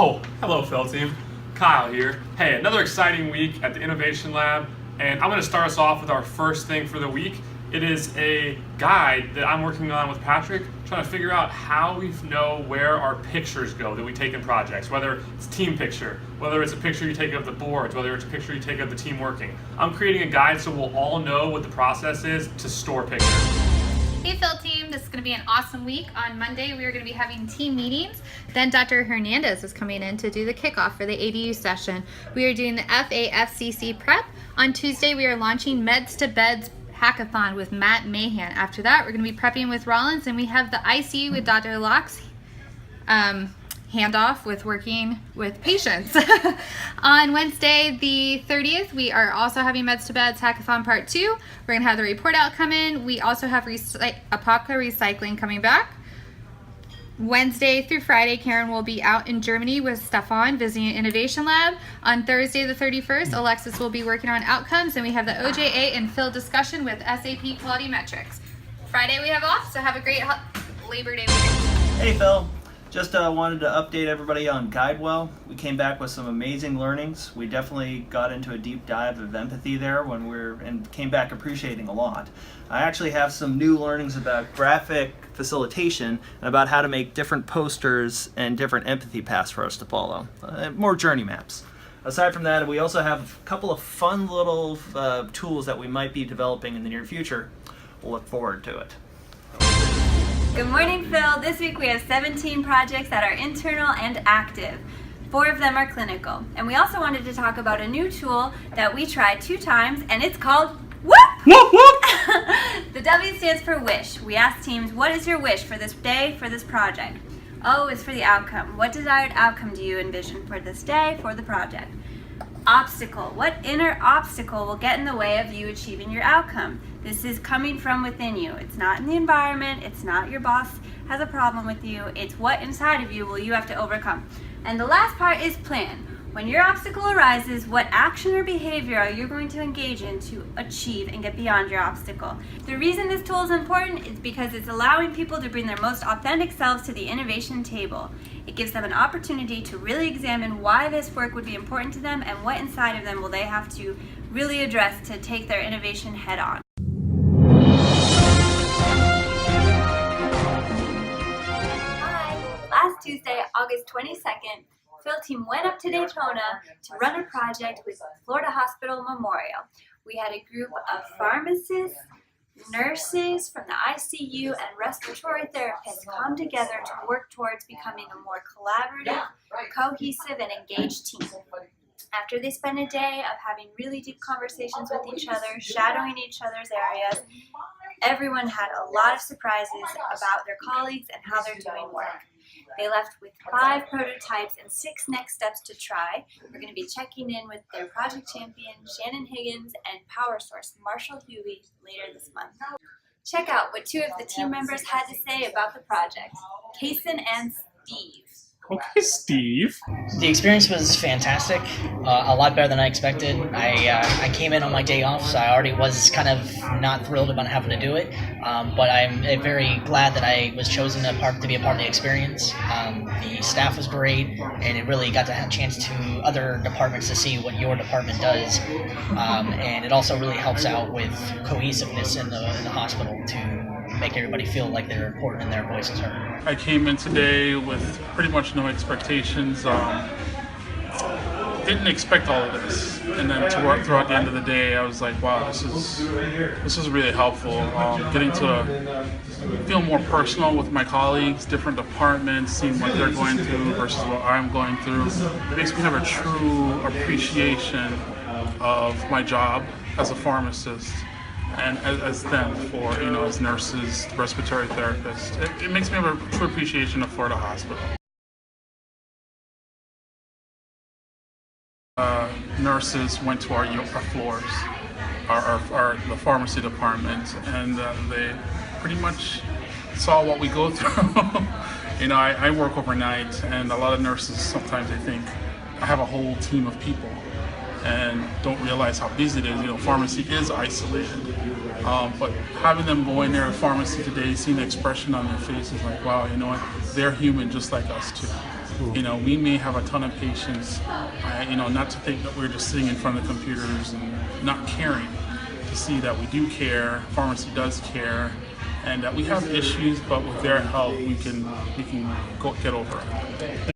Oh, hello Phil team. Kyle here. Hey, another exciting week at the Innovation Lab, and I'm going to start us off with our first thing for the week. It is a guide that I'm working on with Patrick, trying to figure out how we know where our pictures go that we take in projects, whether it's a team picture, whether it's a picture you take of the boards, whether it's a picture you take of the team working. I'm creating a guide so we'll all know what the process is to store pictures. Hey Phil team, this is going to be an awesome week. On Monday we are going to be having team meetings. Then Dr. Hernandez is coming in to do the kickoff for the ADU session. We are doing the FAFCC prep. On Tuesday we are launching Meds to Beds hackathon with Matt Mahan. After that we're going to be prepping with Rollins, and we have the ICU with Dr. Locke's handoff with working with patients. On Wednesday the 30th we are also having Meds to Beds hackathon part 2. We're going to have the report out come in. We also have Apopka Recycling coming back. Wednesday through Friday, Karen will be out in Germany with Stefan visiting Innovation Lab. On Thursday the 31st, Alexis will be working on outcomes, and we have the OJA and Phil discussion with SAP Quality Metrics. Friday we have off, so have a great Labor Day weekend. Hey Phil, just wanted to update everybody on GuideWell. We came back with some amazing learnings. We definitely got into a deep dive of empathy there and came back appreciating a lot. I actually have some new learnings about graphic facilitation and about how to make different posters and different empathy paths for us to follow. More journey maps. Aside from that, we also have a couple of fun little tools that we might be developing in the near future. We'll look forward to it. Good morning, Phil. This week we have 17 projects that are internal and active. 4 of them are clinical. And we also wanted to talk about a new tool that we tried 2 times, and it's called WHOOP! Whoop whoop! The W stands for wish. We asked teams, what is your wish for this day, for this project? O is for the outcome. What desired outcome do you envision for this day, for the project? Obstacle. What inner obstacle will get in the way of you achieving your outcome? This is coming from within you. It's not in the environment. It's not your boss has a problem with you. It's what inside of you will you have to overcome. And the last part is plan. When your obstacle arises, what action or behavior are you going to engage in to achieve and get beyond your obstacle? The reason this tool is important is because it's allowing people to bring their most authentic selves to the innovation table. It gives them an opportunity to really examine why this work would be important to them and what inside of them will they have to really address to take their innovation head on. Hi! Last Tuesday, August 22nd, Phil team went up to Daytona to run a project with Florida Hospital Memorial. We had a group of pharmacists, nurses from the ICU, and respiratory therapists come together to work towards becoming a more collaborative, cohesive, and engaged team. After they spent a day of having really deep conversations with each other, shadowing each other's areas, everyone had a lot of surprises about their colleagues and how they're doing work. They left with 5 prototypes and 6 next steps to try. We're going to be checking in with their project champion, Shannon Higgins, and Power Source, Marshall Huey, later this month. Check out what 2 of the team members had to say about the project, Kason and Steve. Okay, Steve. The experience was fantastic, a lot better than I expected. I came in on my day off, so I already was kind of not thrilled about having to do it, but I'm very glad that I was chosen to be a part of the experience. The staff was great, and it really got to have a chance to other departments to see what your department does, and it also really helps out with cohesiveness in the hospital to make everybody feel like they're important and their voice is heard. I came in today with pretty much no expectations. Didn't expect all of this, and then throughout the end of the day, I was like, "Wow, this is really helpful." Getting to feel more personal with my colleagues, different departments, seeing what they're going through versus what I'm going through. It makes me have a true appreciation of my job as a pharmacist. And as them for, as nurses, respiratory therapists. It makes me have a true appreciation of Florida Hospital. Nurses went to our floors, the pharmacy department, and they pretty much saw what we go through. I work overnight, and a lot of nurses, sometimes they think I have a whole team of people and don't realize how busy it is. Pharmacy is isolated. But having them go in there at pharmacy today, seeing the expression on their faces, like, wow, you know what, they're human just like us too. You know, we may have a ton of patients, you know, not to think that we're just sitting in front of computers and not caring, to see that we do care, pharmacy does care, and that we have issues, but with their help, we can get over it.